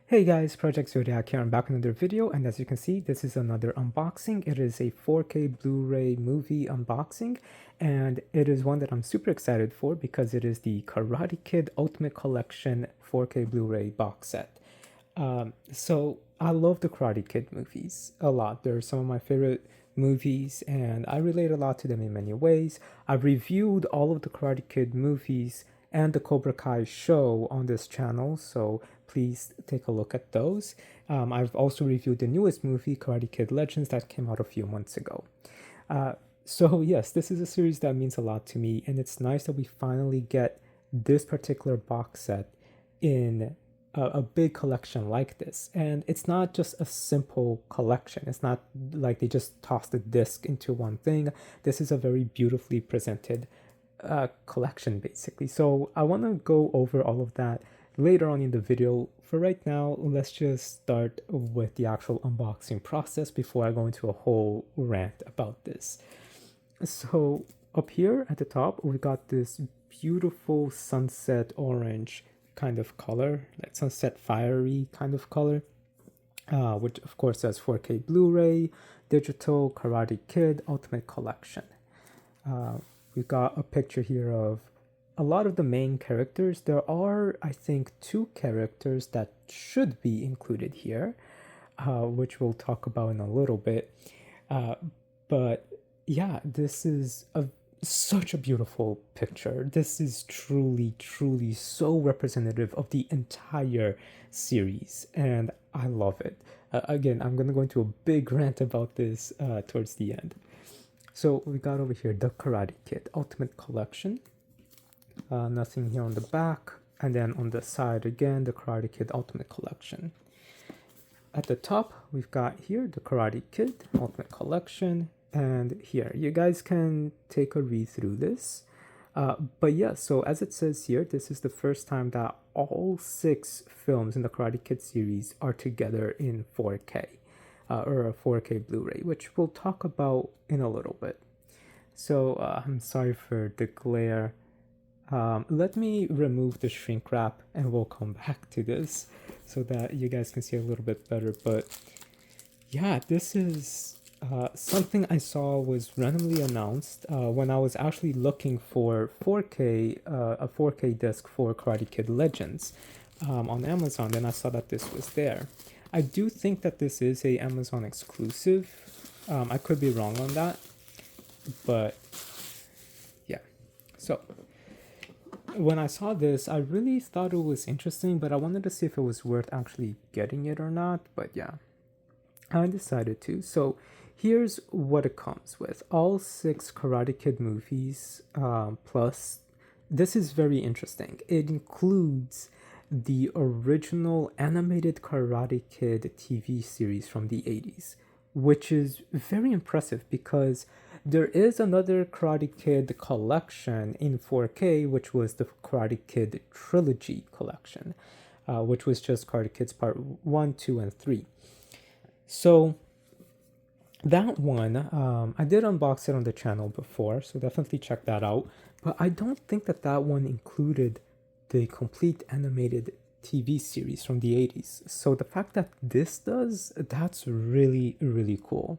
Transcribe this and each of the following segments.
Hey guys, Project Zodiac here. I'm back with another video, and as you can see, this is another unboxing. It is a 4K Blu-ray movie unboxing, and it is one that I'm super excited for because it is the Karate Kid Ultimate Collection 4K Blu-ray box set. So I love the Karate Kid movies a lot. They're some of my favorite movies, and I relate a lot to them in many ways. I've reviewed all of the Karate Kid movies and the Cobra Kai show on this channel, so please take a look at those. I've also reviewed the newest movie, Karate Kid Legends, that came out a few months ago. So yes, this is a series that means a lot to me, and it's nice that we finally get this particular box set in a big collection like this. And it's not just a simple collection. It's not like they just tossed a disc into one thing. This is a very beautifully presented collection, basically. So I want to go over all of that later on in the video. For right now, let's just start with the actual unboxing process before I go into a whole rant about this. So up here at the top, we got this beautiful sunset orange kind of color, like sunset fiery kind of color, which of course says 4K Blu-ray, digital Karate Kid Ultimate Collection. We got a picture here of a lot of the main characters. There are, I think, 2 characters that should be included here, which we'll talk about in a little bit. But yeah, this is such a beautiful picture. This is truly, truly so representative of the entire series, and I love it. Again, I'm gonna go into a big rant about this towards the end. So we got over here the Karate Kid Ultimate Collection. Nothing here on the back, and then on the side again, the Karate Kid Ultimate Collection. At the top, we've got here the Karate Kid Ultimate Collection, and here you guys can take a read through this. But yeah, so as it says here, this is the first time that all 6 films in the Karate Kid series are together in 4K. Or a 4K Blu-ray, which we'll talk about in a little bit. So I'm sorry for the glare. Let me remove the shrink wrap and we'll come back to this so that you guys can see a little bit better. But yeah, this is something I saw was randomly announced when I was actually looking for a 4K disc for Karate Kid Legends on Amazon. Then I saw that this was there. I do think that this is a Amazon exclusive. I could be wrong on that, but yeah. So when I saw this, I really thought it was interesting, but I wanted to see if it was worth actually getting it or not. But yeah, I decided to. So here's what it comes with. All 6 Karate Kid movies, plus this is very interesting. It includes the original animated Karate Kid TV series from the 80s, which is very impressive because there is another Karate Kid collection in 4K, which was the Karate Kid Trilogy collection, which was just Karate Kids Part 1, 2, and 3. So that one, I did unbox it on the channel before, so definitely check that out. But I don't think that one included the complete animated TV series from the 80s. So the fact that this does, that's really, really cool.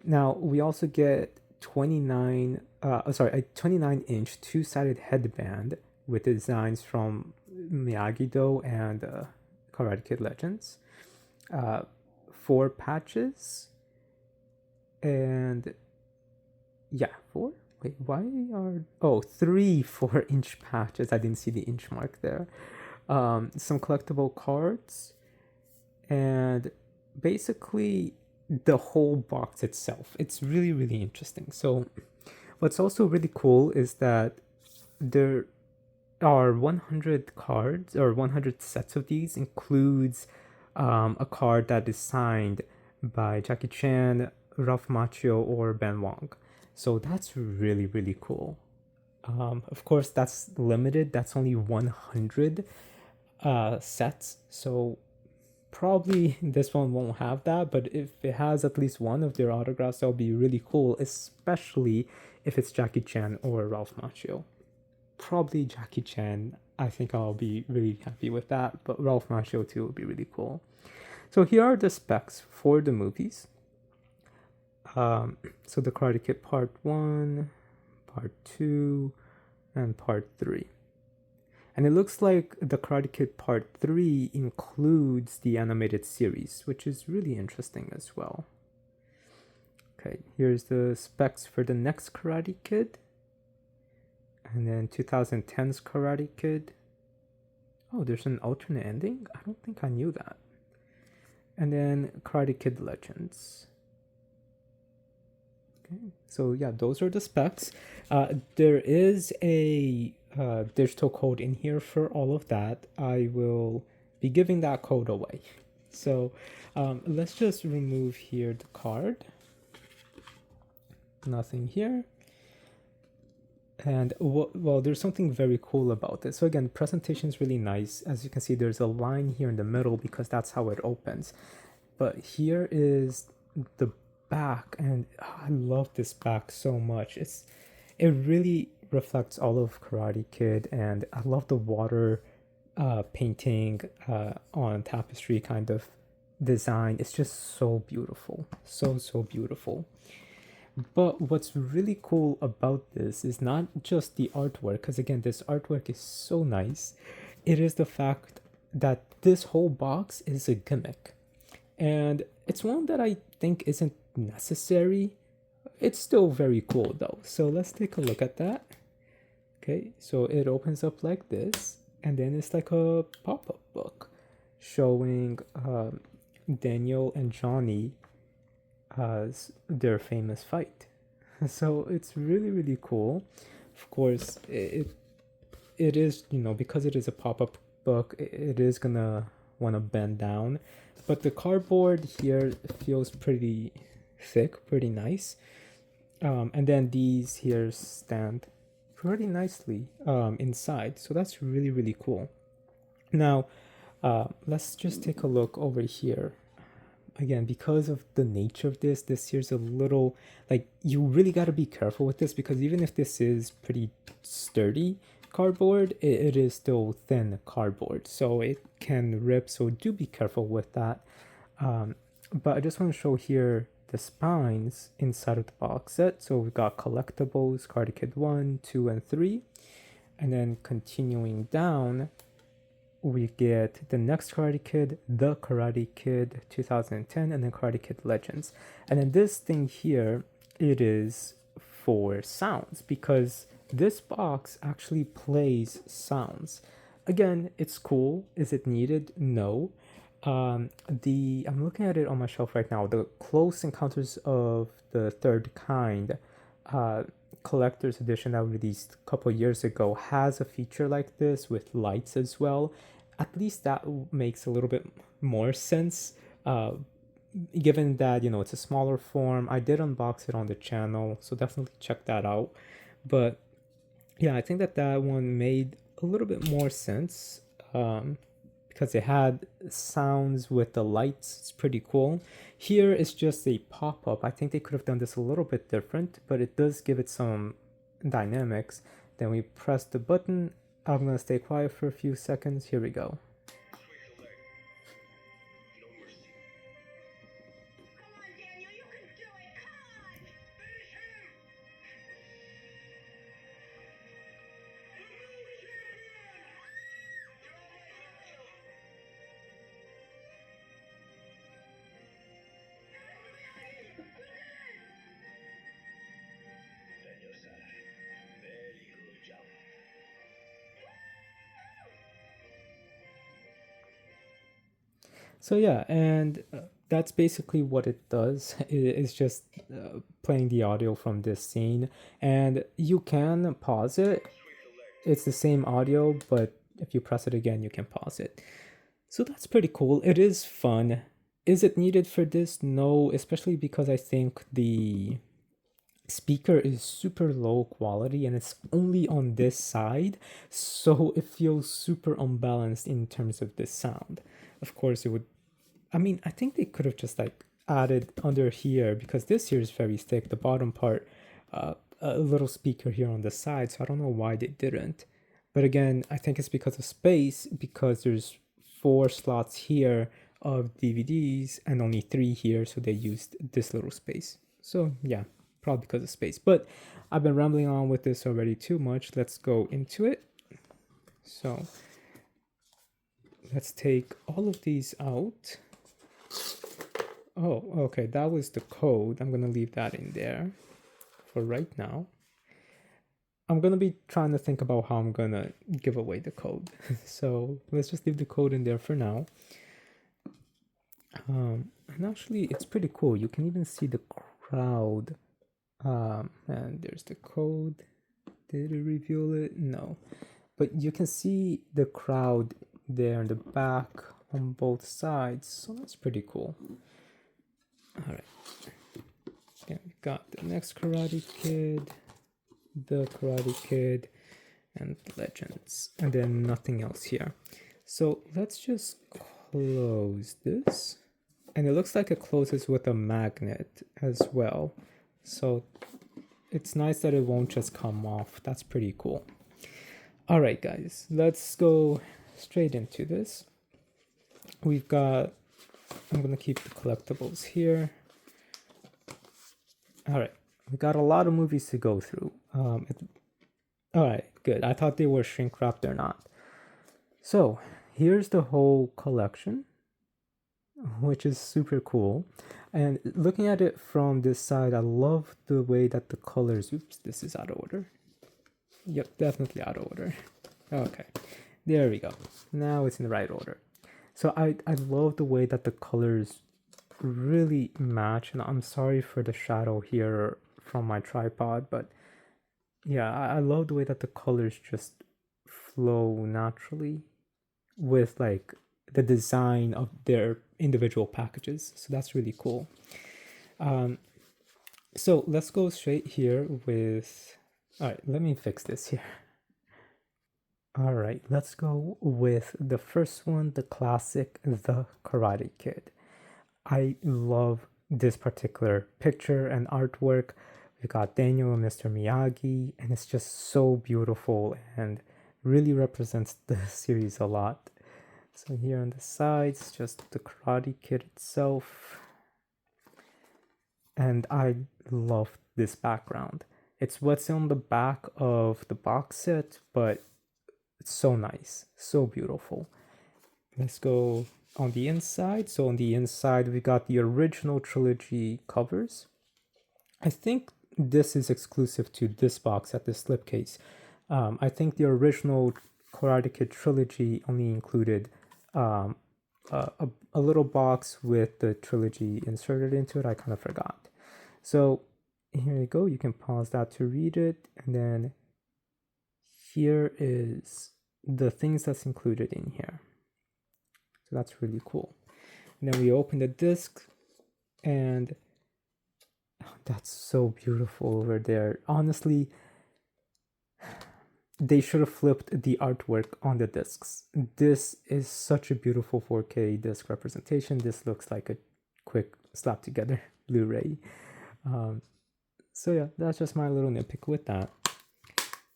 Now, we also get a 29-inch two-sided headband with designs from Miyagi-Do and Karate Kid Legends. 4 patches. And yeah, 4? Wait, why are... Oh, 3 4-inch patches. I didn't see the inch mark there. Some collectible cards. And basically the whole box itself. It's really, really interesting. So what's also really cool is that there are 100 cards, or 100 sets of these. Includes a card that is signed by Jackie Chan, Ralph Macchio, or Ben Wong. So that's really, really cool. Of course, that's limited. That's only 100 sets. So probably this one won't have that. But if it has at least one of their autographs, that'll be really cool, especially if it's Jackie Chan or Ralph Macchio. Probably Jackie Chan. I think I'll be really happy with that. But Ralph Macchio 2 would be really cool. So here are the specs for the movies. So the Karate Kid Part 1, Part 2, and Part 3. And it looks like the Karate Kid Part 3 includes the animated series, which is really interesting as well. Okay, here's the specs for the next Karate Kid. And then 2010's Karate Kid. Oh, there's an alternate ending? I don't think I knew that. And then Karate Kid Legends. Okay, so yeah, those are the specs. There is a digital code in here for all of that. I will be giving that code away. So let's just remove here the card. Nothing here. And well, there's something very cool about this. So again, the presentation is really nice. As you can see, there's a line here in the middle because that's how it opens. But here is the back, and I love this back so much. It really reflects all of Karate Kid, and I love the water painting on tapestry kind of design. It's just so beautiful, so beautiful. But what's really cool about this is not just the artwork, because again, this artwork is so nice. It is the fact that this whole box is a gimmick. And it's one that I think isn't necessary. It's still very cool though. So let's take a look at that. Okay, so it opens up like this, and then it's like a pop-up book showing Daniel and Johnny as their famous fight. So it's really cool. Of course, it is, because it is a pop-up book, it is gonna want to bend down, but the cardboard here feels pretty thick, pretty nice. And then these here stand pretty nicely inside, so that's really cool. Now let's just take a look over here. Again, because of the nature of this here's a little, like, you really got to be careful with this, because even if this is pretty sturdy cardboard, it is still thin cardboard, so it can rip, so do be careful with that. But I just want to show here the spines inside of the box set. So we've got Collectibles, Karate Kid 1, 2, and 3, and then continuing down, we get the next Karate Kid, the Karate Kid 2010, and then Karate Kid Legends. And then this thing here, it is for sounds, because this box actually plays sounds. Again, it's cool. Is it needed? No. I'm looking at it on my shelf right now. The Close Encounters of the Third Kind collector's edition that released a couple years ago has a feature like this with lights as well. At least that makes a little bit more sense, given that it's a smaller form. I did unbox it on the channel, so definitely check that out. But yeah, I think that one made a little bit more sense, because it had sounds with the lights. It's pretty cool. Here it's just a pop-up. I think they could have done this a little bit different, but it does give it some dynamics. Then we press the button. I'm gonna stay quiet for a few seconds. Here we go. So yeah, and that's basically what it does. It's just playing the audio from this scene, and you can pause it. It's the same audio, but if you press it again, you can pause it. So that's pretty cool. It is fun. Is it needed for this? No, especially because I think the speaker is super low quality and it's only on this side, so it feels super unbalanced in terms of the sound. Of course, I think they could have just like added under here, because this here is very thick, the bottom part, a little speaker here on the side, so I don't know why they didn't. But again, I think it's because of space, because there's 4 slots here of DVDs and only 3 here, so they used this little space. So yeah, probably because of space. But I've been rambling on with this already too much. Let's go into it. So let's take all of these out. Oh, okay, that was the code. I'm gonna leave that in there for right now. I'm gonna be trying to think about how I'm gonna give away the code. So let's just leave the code in there for now. And actually, it's pretty cool. You can even see the crowd. And there's the code. Did it reveal it? No. But you can see the crowd there in the back on both sides. So that's pretty cool. All right. Again, we got the next Karate Kid, the Karate Kid, and Legends. And then nothing else here. So let's just close this. And it looks like it closes with a magnet as well. So it's nice that it won't just come off. That's pretty cool. All right, guys, let's go straight into this. We've got, I'm going to keep the collectibles here. All right, we got a lot of movies to go through. All right, good. I thought they were shrink wrapped. They're not. So here's the whole collection, which is super cool. And looking at it from this side, I love the way that the colors, oops, this is out of order. Yep, definitely out of order. Okay, there we go. Now it's in the right order. So I love the way that the colors really match. And I'm sorry for the shadow here from my tripod, but yeah, I love the way that the colors just flow naturally with like the design of their individual packages. So that's really cool. So let's go straight here with, all right, let me fix this here. All right, let's go with the first one, the classic, The Karate Kid. I love this particular picture and artwork. We got Daniel and Mr. Miyagi, and it's just so beautiful and really represents the series a lot. So here on the sides, just the Karate Kid itself. And I love this background. It's what's on the back of the box set, but it's so nice, so beautiful. Let's go on the inside. So on the inside, we got the original trilogy covers. I think this is exclusive to this box at this slipcase. I think the original Karate Kid trilogy only included a little box with the trilogy inserted into it. I kind of forgot. So here you go. You can pause that to read it. And then here is the things that's included in here. So that's really cool. And then we open the disc, and that's so beautiful over there. Honestly, they should have flipped the artwork on the discs. This is such a beautiful 4K disc representation. This looks like a quick slap together Blu-ray. So yeah, that's just my little nitpick with that.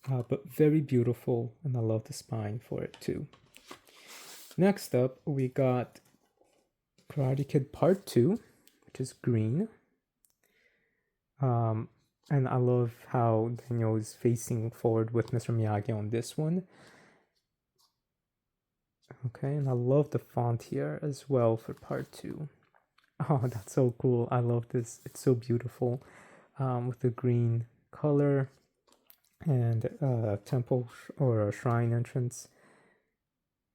But very beautiful, and I love the spine for it too. Next up, we got Karate Kid Part 2, which is green. And I love how Daniel is facing forward with Mr. Miyagi on this one. Okay, and I love the font here as well for Part 2. Oh, that's so cool. I love this. It's so beautiful with the green color and temple or a shrine entrance.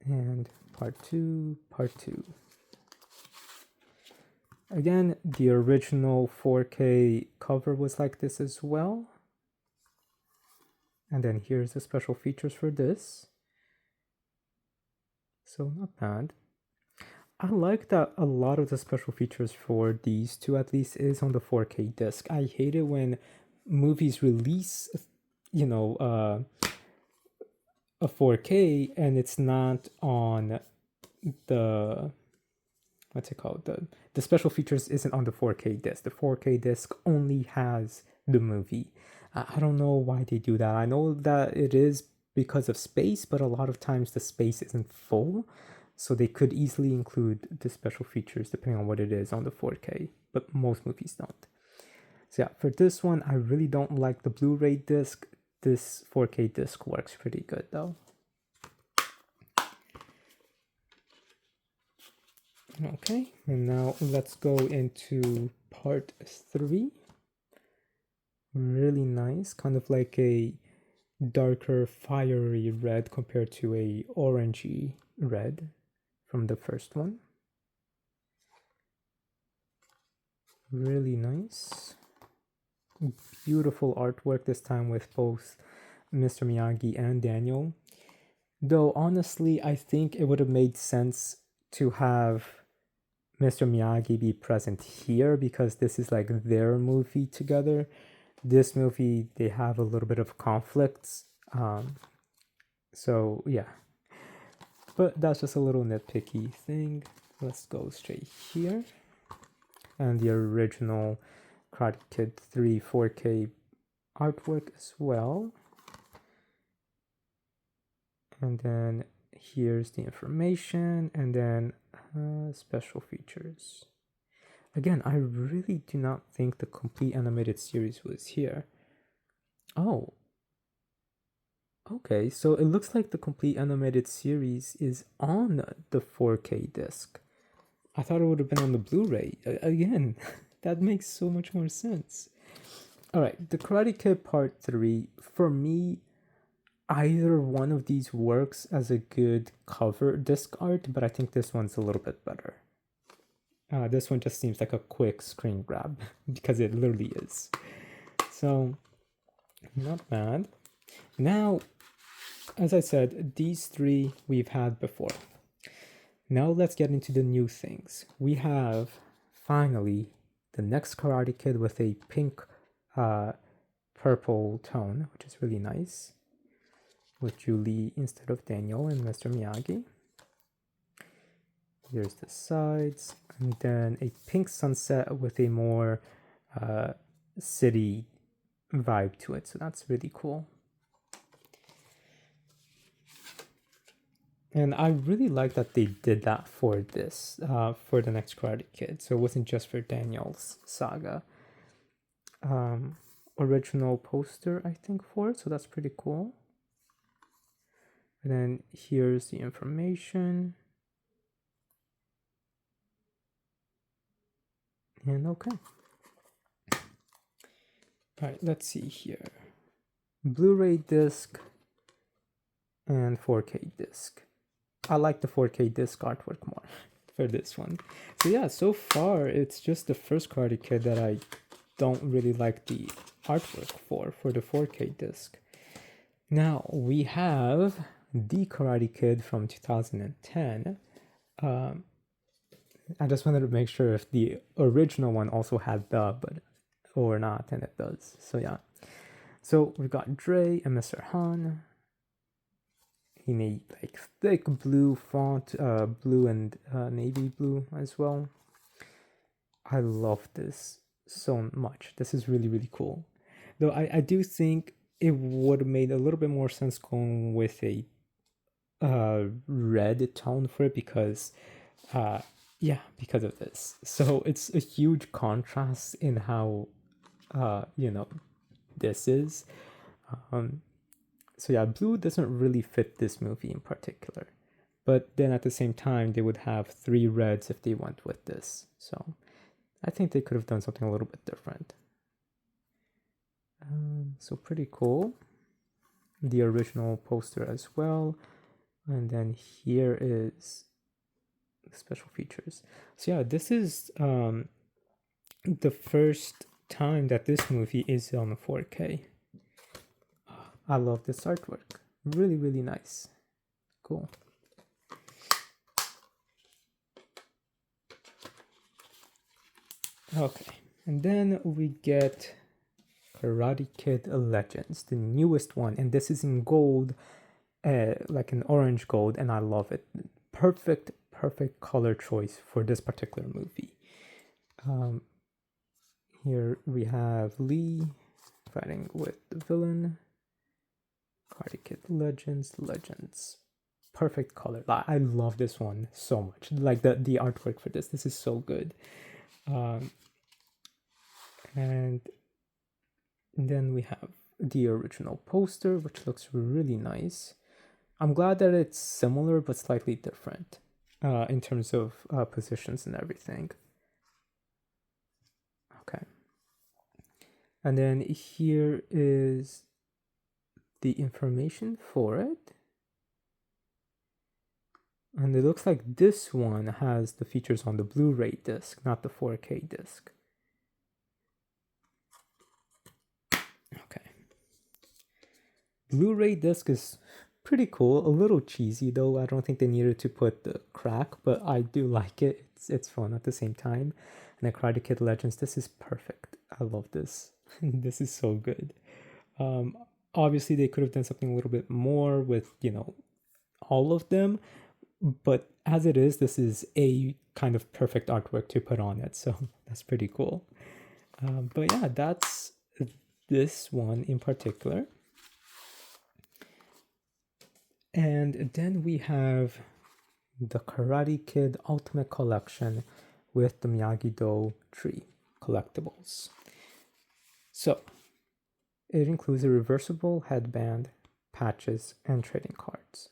And Part 2. Again, the original 4K cover was like this as well. And then here's the special features for this. So not bad. I like that a lot of the special features for these two at least is on the 4K disc. I hate it when movies release, a 4K and it's not on the, what's it called? The special features isn't on the 4K disc. The 4K disc only has the movie. I don't know why they do that. I know that it is because of space, but a lot of times the space isn't full. So they could easily include the special features depending on what it is on the 4K, but most movies don't. So yeah, for this one, I really don't like the Blu-ray disc. This 4K disc works pretty good though. Okay, and now let's go into part 3. Really nice, kind of like a darker fiery red compared to a orangey red from the first one. Really nice. Beautiful artwork this time with both Mr. Miyagi and Daniel. Though honestly, I think it would have made sense to have Mr. Miyagi be present here because this is like their movie together. This movie, they have a little bit of conflicts. So yeah, but that's just a little nitpicky thing. Let's go straight here. And the original Karate Kid 3 4K artwork as well. And then here's the information, and then special features. Again, I really do not think the complete animated series was here. Oh. Okay, so it looks like the complete animated series is on the 4K disc. I thought it would have been on the Blu-ray. Again, that makes so much more sense. Alright, the Karate Kid Part 3, for me, either one of these works as a good cover disc art, but I think this one's a little bit better. This one just seems like a quick screen grab, because it literally is. So, not bad. Now, as I said, these 3 we've had before. Now let's get into the new things. We have, finally, the next Karate Kid with a pink purple tone, which is really nice, with Julie instead of Daniel and Mr. Miyagi. Here's the sides, and then a pink sunset with a more city vibe to it, so that's really cool. And I really like that they did that for this, for the next Karate Kid, so it wasn't just for Daniel's saga. Original poster, I think, for it, so that's pretty cool. And then here's the information. And okay. Alright, let's see here. Blu-ray disc and 4K disc. I like the 4K disc artwork more for this one. So yeah, so far it's just the first Karate Kid that I don't really like the artwork for the 4K disc. Now we have the Karate Kid from 2010. I just wanted to make sure if the original one also had the, but or not, and it does. So yeah. So we've got Dre and Mr. Han. He made like thick blue font, blue and navy blue as well. I love this so much. This is really, really cool. Though I do think it would have made a little bit more sense going with a red tone for it because yeah, because of this. So it's a huge contrast in how you know, this is. So yeah, blue doesn't really fit this movie in particular. But then at the same time, they would have 3 reds if they went with this. So I think they could have done something a little bit different. So pretty cool. The original poster as well. And then here is special features. So yeah, this is the first time that this movie is on 4K. I love this artwork. Really, really nice. Cool. Okay, and then we get Karate Kid Legends, the newest one, and this is in gold, like an orange gold, and I love it. Perfect color choice for this particular movie. Here we have Lee fighting with the villain. Karate Kid Legends. Perfect color. I love this one so much. Like the artwork for this is so good. And then we have the original poster, which looks really nice. I'm glad that it's similar but slightly different in terms of positions and everything. Okay. And then here is the information for it. And it looks like this one has the features on the Blu-ray disc, not the 4K disc. Okay. Blu-ray disc is pretty cool. A little cheesy though. I don't think they needed to put the crack, but I do like it. It's fun at the same time. And the Karate Kid Legends, this is perfect. I love this. This is so good. Obviously they could have done something a little bit more with, you know, all of them, but as it is, this is a kind of perfect artwork to put on it, so that's pretty cool. But yeah, that's this one in particular. And then we have the Karate Kid Ultimate Collection with the Miyagi-Do tree collectibles. So it includes a reversible headband, patches, and trading cards.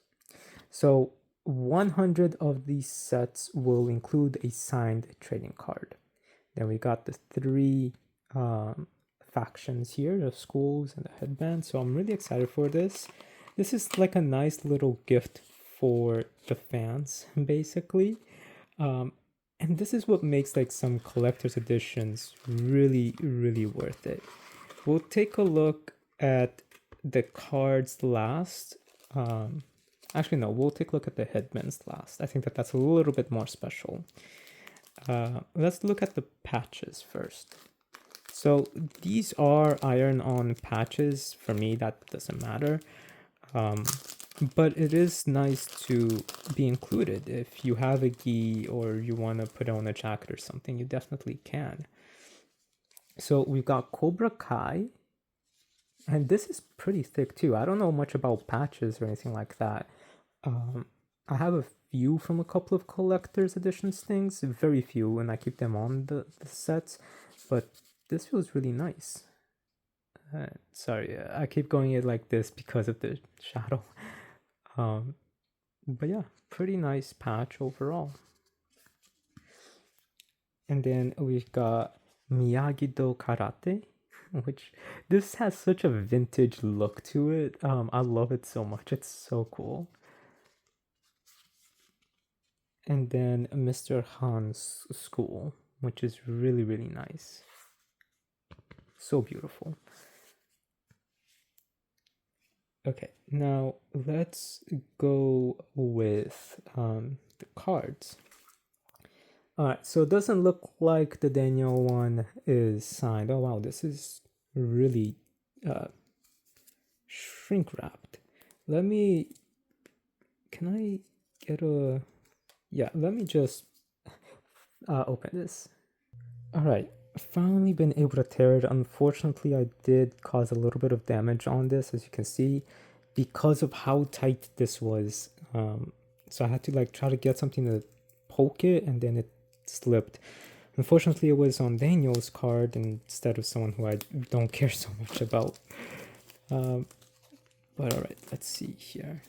So 100 of these sets will include a signed trading card. Then we got the 3 factions here, the schools and the headband. So I'm really excited for this. This is like a nice little gift for the fans, basically. And this is what makes like some collector's editions really, really worth it. We'll take a look at the cards last. Actually, no, we'll take a look at the headbands last. I think that's a little bit more special. Let's look at the patches first. So these are iron-on patches. For me, that doesn't matter. But it is nice to be included. If you have a gi or you want to put on a jacket or something, you definitely can. So we've got Cobra Kai. And this is pretty thick too. I don't know much about patches or anything like that. I have a few from a couple of collector's editions things, very few, and I keep them on the sets, but this feels really nice. Sorry, I keep going it like this because of the shadow. But yeah, pretty nice patch overall. And then we've got Miyagi-Do Karate, which this has such a vintage look to it. I love it so much. It's so cool. And then Mr. Han's school, which is really, really nice. So beautiful. Okay, now let's go with the cards. Alright, so it doesn't look like the Daniel one is signed. Oh wow, this is really shrink wrapped. Can I get a... Yeah, let me just open this. Alright, finally been able to tear it. Unfortunately, I did cause a little bit of damage on this, as you can see, because of how tight this was. So I had to like try to get something to poke it, and then it slipped. Unfortunately, it was on Daniel's card instead of someone who I don't care so much about. But alright, let's see here.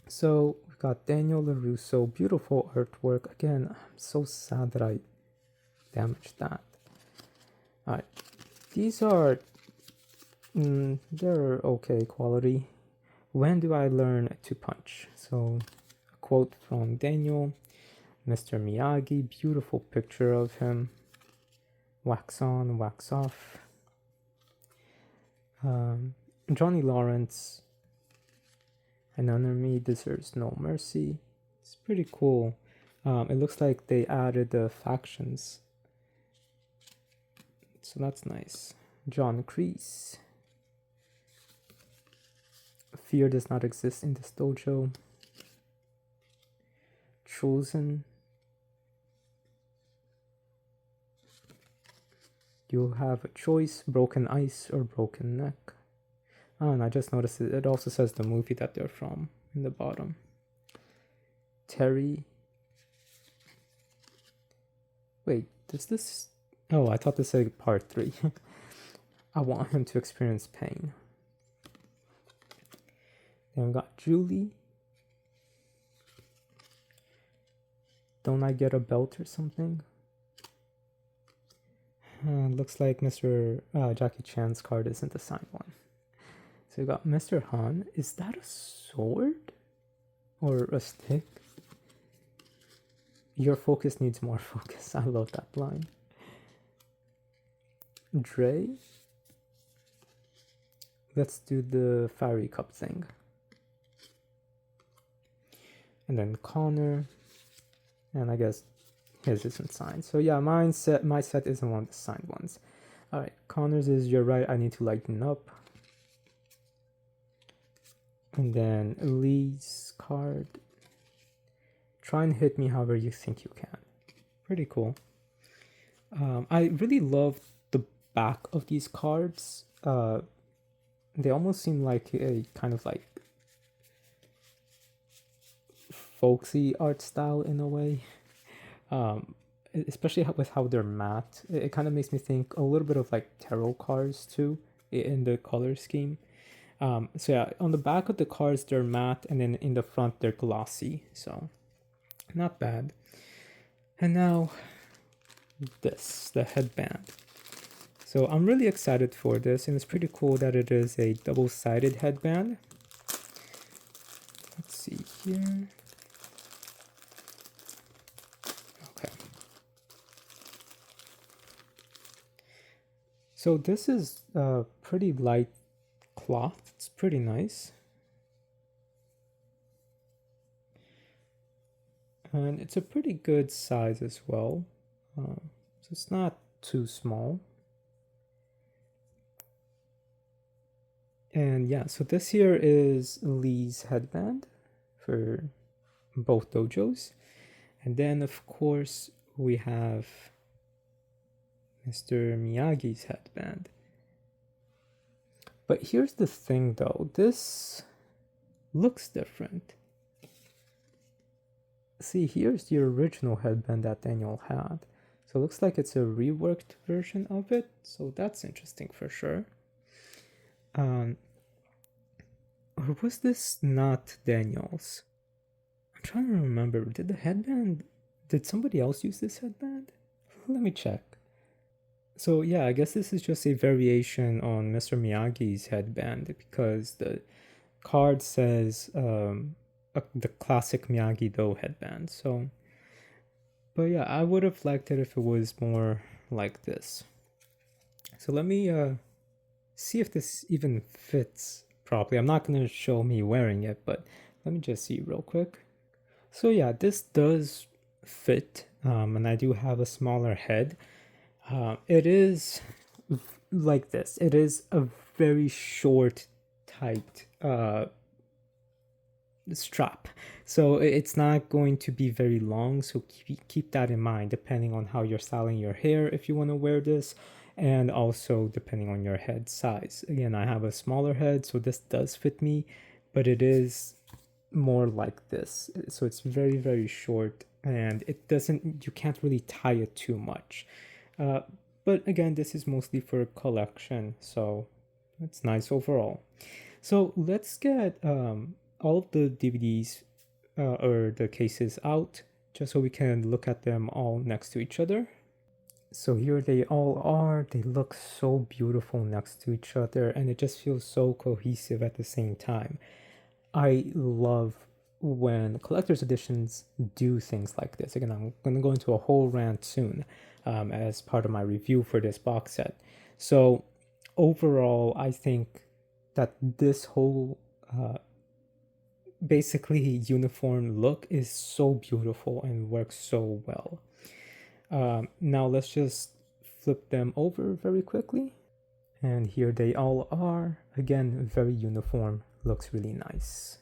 So we've got Daniel LaRusso, beautiful artwork. Again, I'm so sad that I damaged that. Alright, these are, they're okay quality. When do I learn to punch? So a quote from Daniel, Mr. Miyagi, beautiful picture of him. Wax on, wax off. Johnny Lawrence, an enemy deserves no mercy. It's pretty cool. It looks like they added the factions, so that's nice. John Kreese. Fear does not exist in this dojo. Chosen. You have a choice, broken ice or broken neck. Oh, and I just noticed it also says the movie that they're from in the bottom. Terry. Wait, does this... Oh, I thought this said part 3. I want him to experience pain. Then we got Julie. Don't I get a belt or something? Looks like Mr. Jackie Chan's card isn't the signed one. So we got Mr. Han. Is that a sword? Or a stick? Your focus needs more focus. I love that line. Dre. Let's do the fiery cup thing. And then Connor. And I guess his isn't signed. So yeah, my set isn't one of the signed ones. Alright, Connor's is You're Right, I Need to Lighten Up. And then Lee's card. Try and hit me however you think you can. Pretty cool. I really love the back of these cards. They almost seem like a kind of like folksy art style in a way. Especially with how they're matte. It kind of makes me think a little bit of like tarot cards too in the color scheme. So yeah, on the back of the cards they're matte, and then in the front they're glossy. So not bad. And now this, the headband. So I'm really excited for this, and it's pretty cool that it is a double-sided headband. Let's see here. Okay. So this is pretty light cloth. It's pretty nice. And it's a pretty good size as well. So it's not too small. And yeah, so this here is Lee's headband for both dojos. And then of course we have Mr. Miyagi's headband. But here's the thing though, this looks different. See, here's the original headband that Daniel had. So it looks like it's a reworked version of it. So that's interesting for sure. Or was this not Daniel's? I'm trying to remember. Did somebody else use this headband? Let me check. So yeah, I guess this is just a variation on Mr. Miyagi's headband, because the card says the classic Miyagi-Do headband. So, but yeah, I would have liked it if it was more like this. So let me see if this even fits properly. I'm not going to show me wearing it, but let me just see real quick. So yeah, this does fit, and I do have a smaller head. It is like this. It is a very short, tight strap. So it's not going to be very long. So keep that in mind, depending on how you're styling your hair if you want to wear this, and also depending on your head size. Again, I have a smaller head, so this does fit me, but it is more like this. So it's very, very short, and you can't really tie it too much. But again, this is mostly for collection, so it's nice overall. So let's get all of the DVDs or the cases out, just so we can look at them all next to each other. So here they all are. They look so beautiful next to each other, and it just feels so cohesive at the same time. I love when collector's editions do things like this. Again, I'm going to go into a whole rant soon as part of my review for this box set. So overall, I think that this whole basically uniform look is so beautiful and works so well. Now let's just flip them over very quickly. And here they all are. Again, very uniform, looks really nice.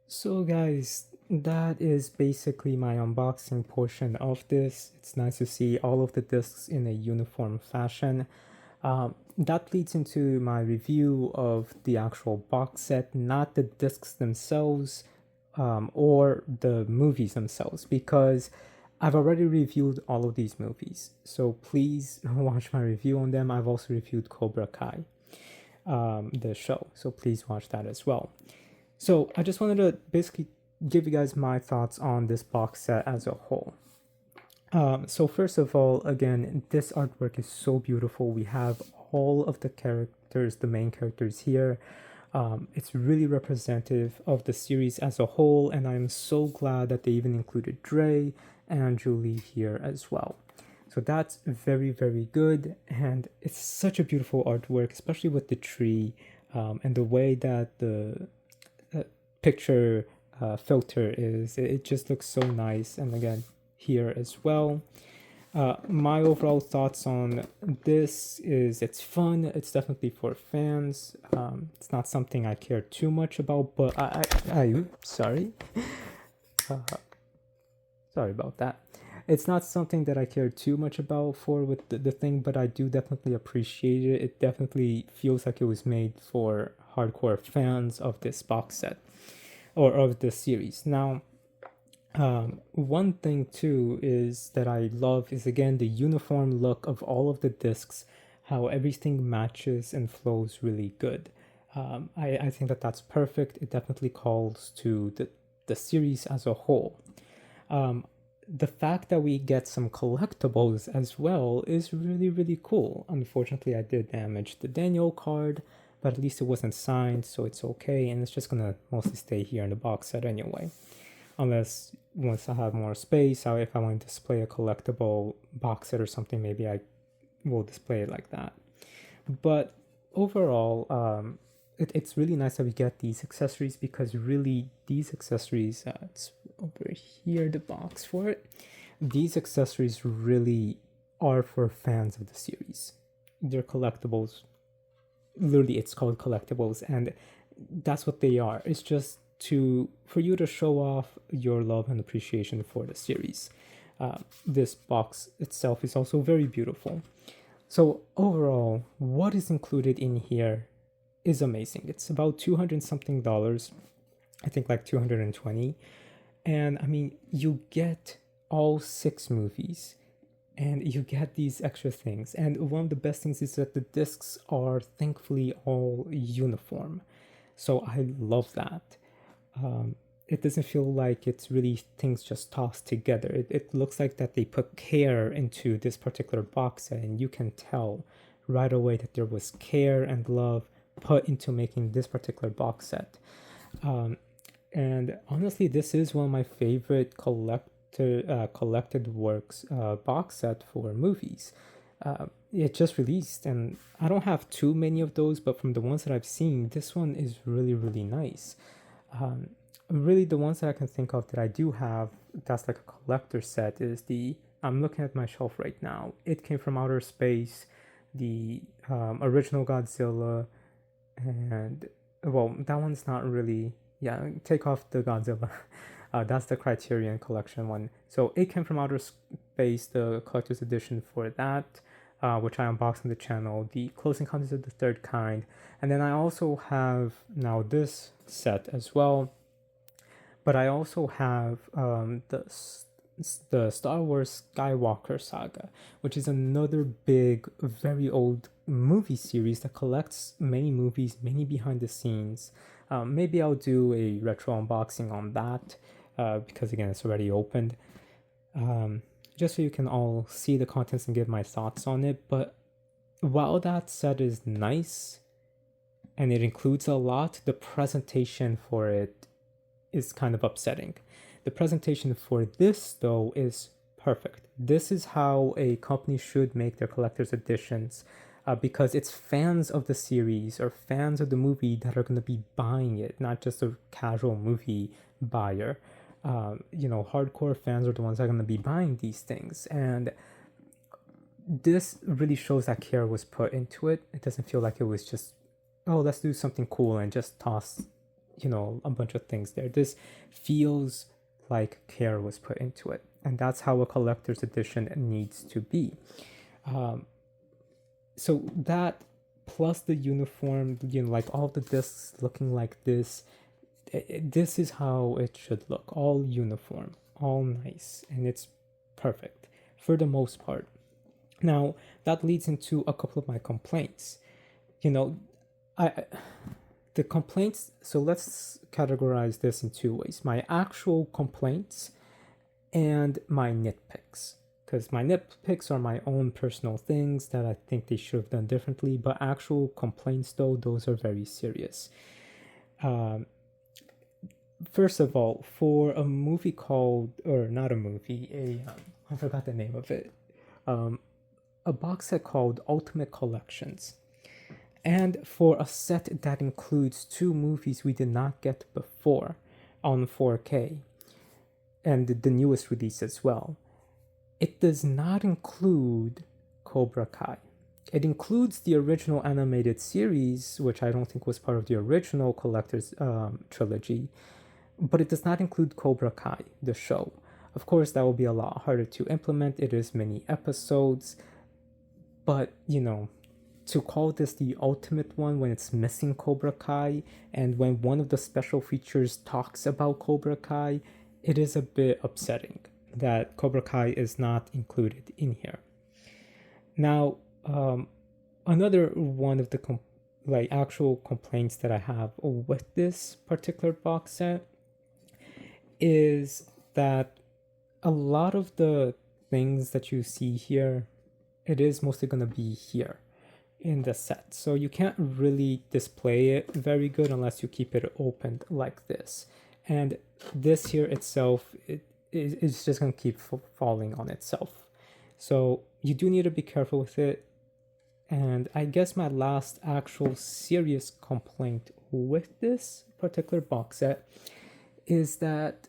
So guys, that is basically my unboxing portion of this. It's nice to see all of the discs in a uniform fashion. That leads into my review of the actual box set, not the discs themselves, or the movies themselves, because I've already reviewed all of these movies. So please watch my review on them. I've also reviewed Cobra Kai, the show. So please watch that as well. So I just wanted to basically give you guys my thoughts on this box set as a whole. So first of all, again, this artwork is so beautiful. We have all of the characters, the main characters here. It's really representative of the series as a whole, and I'm so glad that they even included Dre and Julie here as well. So that's very, very good, and it's such a beautiful artwork, especially with the tree, and the way that the picture filter is. It just looks so nice, and again, here as well. My overall thoughts on this is it's fun. It's definitely for fans. It's not something I care too much about, but sorry. Sorry about that. It's not something that I care too much about for with the thing, but I do definitely appreciate it. It definitely feels like it was made for hardcore fans of this box set or of this series. Now, one thing too is that I love is again the uniform look of all of the discs, how everything matches and flows really good. I think that that's perfect. It definitely calls to the series as a whole. The fact that we get some collectibles as well is really, really cool. Unfortunately, I did damage the Daniel card, but at least it wasn't signed, so it's okay, and it's just gonna mostly stay here in the box set anyway. Unless once I have more space, if I want to display a collectible box set or something, maybe I will display it like that. But overall, it's really nice that we get these accessories, because really these accessories, it's over here, the box for it. These accessories really are for fans of the series. They're collectibles. Literally, it's called collectibles, and that's what they are. It's just for you to show off your love and appreciation for the series. This box itself is also very beautiful. So overall, what is included in here is amazing. It's about $200 something, I think like 220. And I mean, you get all 6 movies and you get these extra things. And one of the best things is that the discs are thankfully all uniform. So I love that. It doesn't feel like it's really things just tossed together. It looks like that they put care into this particular box set, and you can tell right away that there was care and love put into making this particular box set. And honestly, this is one of my favorite collected works box set for movies. It just released, and I don't have too many of those, but from the ones that I've seen, this one is really, really nice. Really, the ones that I can think of that I do have that's like a collector set is I'm looking at my shelf right now. It Came from Outer Space, the original Godzilla, and well, that one's not really, yeah, take off the Godzilla. That's the Criterion Collection one. So It Came from Outer Space, the collector's edition for that, which I unboxed on the channel, the Close Encounters of the Third Kind, and then I also have now this set as well. But I also have the Star Wars Skywalker Saga, which is another big, very old movie series that collects many movies, many behind the scenes. Maybe I'll do a retro unboxing on that, because again, it's already opened. Just so you can all see the contents and give my thoughts on it. But while that set is nice, and it includes a lot, the presentation for it is kind of upsetting. The presentation for this, though, is perfect. This is how a company should make their collector's editions, because it's fans of the series or fans of the movie that are going to be buying it, not just a casual movie buyer. Hardcore fans are the ones that are going to be buying these things. And this really shows that care was put into it. It doesn't feel like it was just, oh, let's do something cool and just toss a bunch of things there. This feels like care was put into it, and that's how a collector's edition needs to be. So that plus the uniform, like all the discs looking like this, this is how it should look. All uniform, all nice, and it's perfect for the most part. Now, that leads into a couple of my complaints. You know, I the complaints, so let's categorize this in two ways: my actual complaints and my nitpicks. Because my nitpicks are my own personal things that I think they should have done differently, but actual complaints, though, those are very serious. First of all, for a movie called, or not a movie, I forgot the name of it, a box set called Ultimate Collections. And for a set that includes two movies we did not get before on 4K, and the newest release as well, it does not include Cobra Kai. It includes the original animated series, which I don't think was part of the original Collector's trilogy, but it does not include Cobra Kai, the show. Of course, that will be a lot harder to implement. It is many episodes, but to call this the ultimate one when it's missing Cobra Kai, and when one of the special features talks about Cobra Kai, it is a bit upsetting that Cobra Kai is not included in here. Now, another one of the actual complaints that I have with this particular box set is that a lot of the things that you see here, it is mostly going to be here in the set. So you can't really display it very good unless you keep it opened like this. And this here itself, it's just going to keep falling on itself. So you do need to be careful with it. And I guess my last actual serious complaint with this particular box set is that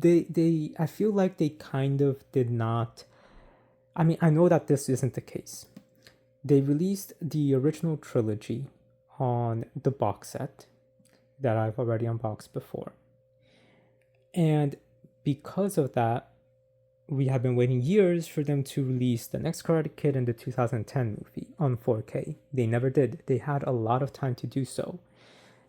I feel like they kind of did not, I mean, I know that this isn't the case. They released the original trilogy on the box set that I've already unboxed before. And because of that, we have been waiting years for them to release the next Karate Kid and the 2010 movie on 4K. They never did. They had a lot of time to do so.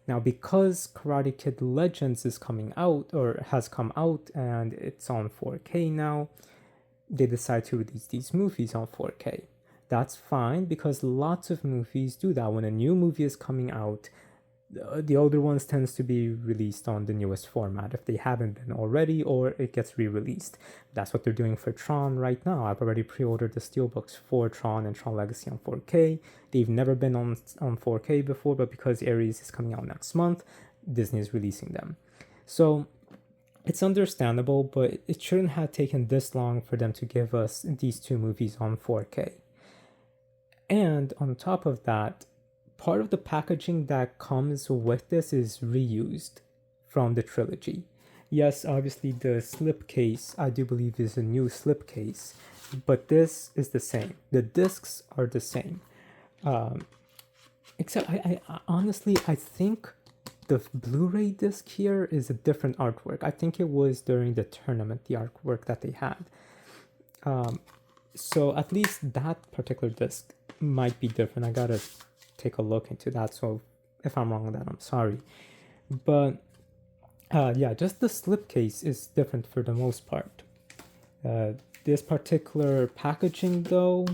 Now, because Karate Kid Legends is coming out, or has come out, and it's on 4K now, they decide to release these movies on 4K. That's fine, because lots of movies do that. When a new movie is coming out, the older ones tends to be released on the newest format if they haven't been already, or it gets re-released. That's what they're doing for Tron right now. I've already pre-ordered the steelbooks for Tron and Tron Legacy on 4K. They've never been on 4K before, but because Ares is coming out next month, Disney is releasing them. So it's understandable, but it shouldn't have taken this long for them to give us these two movies on 4K. And on top of that, part of the packaging that comes with this is reused from the trilogy. Yes, obviously the slipcase, I do believe, is a new slipcase, but this is the same. The discs are the same. Except I honestly, I think the Blu-ray disc here is a different artwork. I think it was during the tournament, the artwork that they had. So at least that particular disc might be different. I gotta take a look into that, so if I'm wrong with that, I'm sorry. But yeah, just the slipcase is different for the most part. This particular packaging though,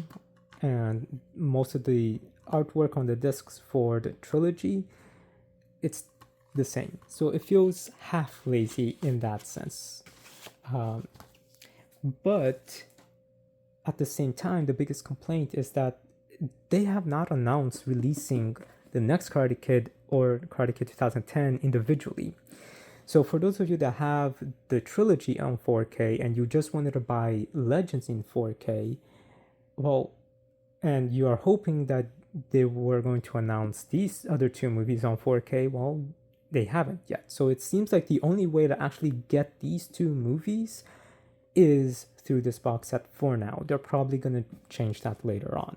and most of the artwork on the discs for the trilogy, it's the same. So it feels half lazy in that sense. But at the same time, the biggest complaint is that they have not announced releasing the next Karate Kid or Karate Kid 2010 individually. So for those of you that have the trilogy on 4K and you just wanted to buy Legends in 4K, well, and you are hoping that they were going to announce these other two movies on 4K, well, they haven't yet. So it seems like the only way to actually get these two movies is through this box set for now. They're probably going to change that later on.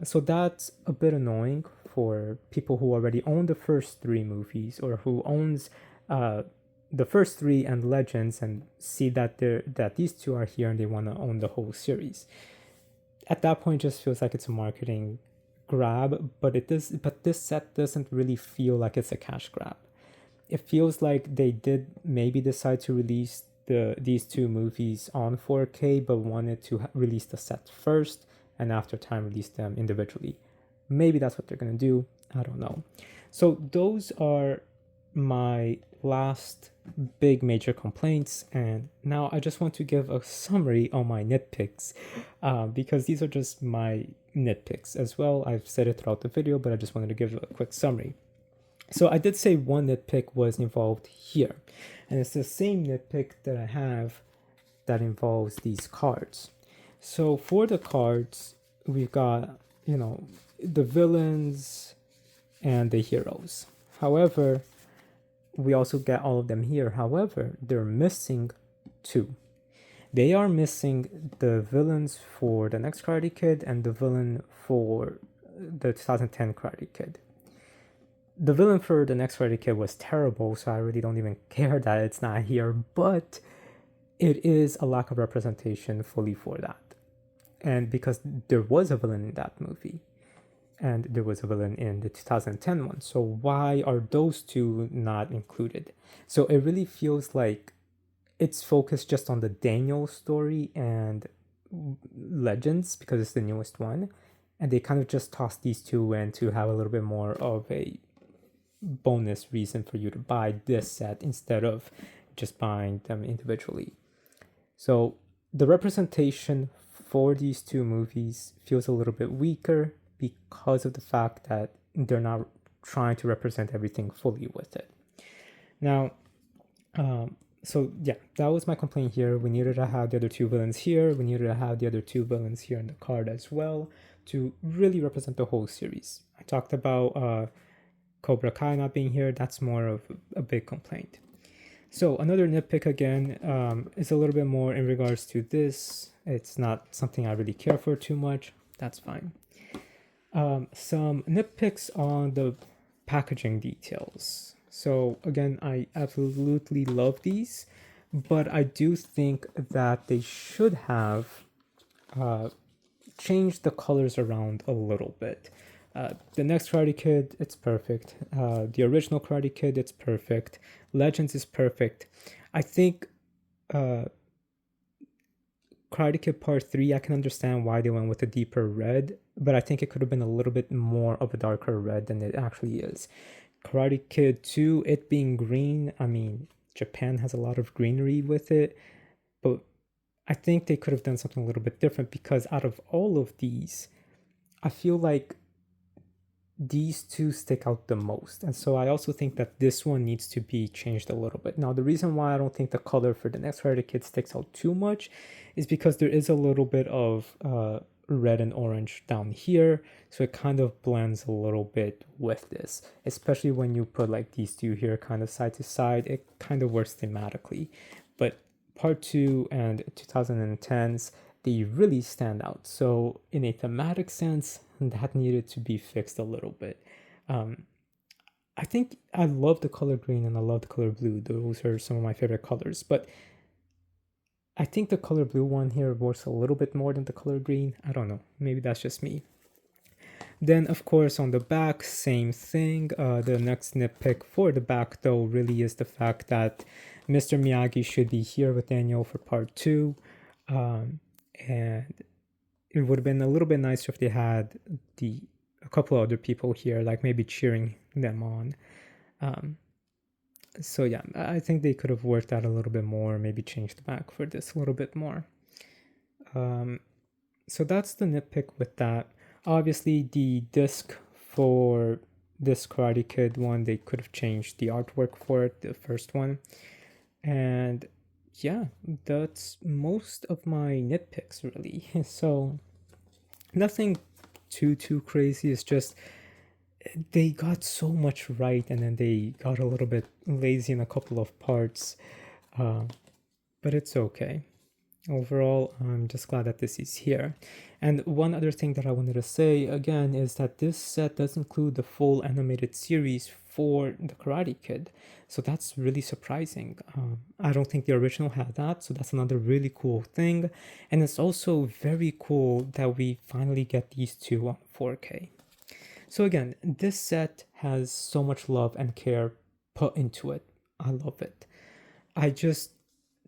So that's a bit annoying for people who already own the first three movies, or who owns the first three and Legends, and see that these two are here and they want to own the whole series. at that point it just feels like it's a marketing grab, but this set doesn't really feel like it's a cash grab. It feels like they did maybe decide to release these two movies on 4K, but wanted to release the set first and after time release them individually. Maybe that's what they're gonna do. I don't know. So those are my last big major complaints, and now I just want to give a summary on my nitpicks, because these are just my nitpicks as well. I've said it throughout the video, but I just wanted to give a quick summary. So I did say one nitpick was involved here, and it's the same nitpick that I have that involves these cards. So for the cards, we've got, the villains and the heroes. However, we also get all of them here. However, they're missing two. They are missing the villains for the next Karate Kid and the villain for the 2010 Karate Kid. The villain for the next Karate Kid was terrible, so I really don't even care that it's not here, but it is a lack of representation fully for that. And because there was a villain in that movie, and there was a villain in the 2010 one, so why are those two not included? So it really feels like it's focused just on the Daniel story and Legends because it's the newest one, and they kind of just tossed these two in to have a little bit more of a bonus reason for you to buy this set instead of just buying them individually. So the representation for these two movies feels a little bit weaker because of the fact that they're not trying to represent everything fully with it. Now, so yeah, that was my complaint here. We needed to have the other two villains here. We needed to have the other two villains here in the card as well to really represent the whole series. I talked about Cobra Kai not being here. That's more of a big complaint. So another nitpick again is a little bit more in regards to this. It's not something I really care for too much. That's fine. Some nitpicks on the packaging details. So again, I absolutely love these, but I do think that they should have changed the colors around a little bit. The next Karate Kid, it's perfect. The original Karate Kid, it's perfect. Legends is perfect. I think Karate Kid Part 3, I can understand why they went with a deeper red, but I think it could have been a little bit more of a darker red than it actually is. Karate Kid 2, it being green, I mean, Japan has a lot of greenery with it, but I think they could have done something a little bit different because out of all of these, I feel like these two stick out the most. And so I also think that this one needs to be changed a little bit. Now, the reason why I don't think the color for the next Karate Kid sticks out too much is because there is a little bit of red and orange down here. So it kind of blends a little bit with this, especially when you put like these two here kind of side to side, it kind of works thematically. But Part 2 and 2010s, they really stand out. So in a thematic sense, that needed to be fixed a little bit. I think I love the color green and I love the color blue. Those are some of my favorite colors, but I think the color blue one here works a little bit more than the color green. I don't know. Maybe that's just me. Then, of course, on the back, same thing. The next nitpick for the back, though, really is the fact that Mr. Miyagi should be here with Daniel for Part 2. And it would have been a little bit nicer if they had a couple other people here, like maybe cheering them on. So yeah, I think they could have worked out a little bit more, maybe changed the back for this a little bit more. So that's the nitpick with that. Obviously, the disc for this Karate Kid one, they could have changed the artwork for it, the first one. And yeah, that's most of my nitpicks really. So nothing too crazy. It's just they got so much right and then they got a little bit lazy in a couple of parts, but it's okay. Overall, I'm just glad that this is here. And one other thing that I wanted to say again is that this set does include the full animated series for the Karate Kid. So that's really surprising. I don't think the original had that, so that's another really cool thing. And it's also very cool that we finally get these two on 4K. So again, this set has so much love and care put into it. I love it. I just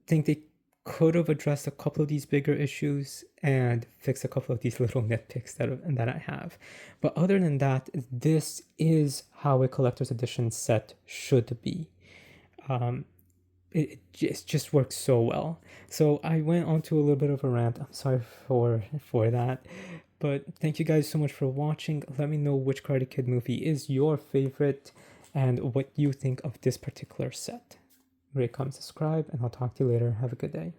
think they could have addressed a couple of these bigger issues and fixed a couple of these little nitpicks that I have. But other than that, this is how a collector's edition set should be. It just works so well. So I went on to a little bit of a rant. I'm sorry for that. But thank you guys so much for watching. Let me know which Karate Kid movie is your favorite and what you think of this particular set. Rate, comment, subscribe, and I'll talk to you later. Have a good day.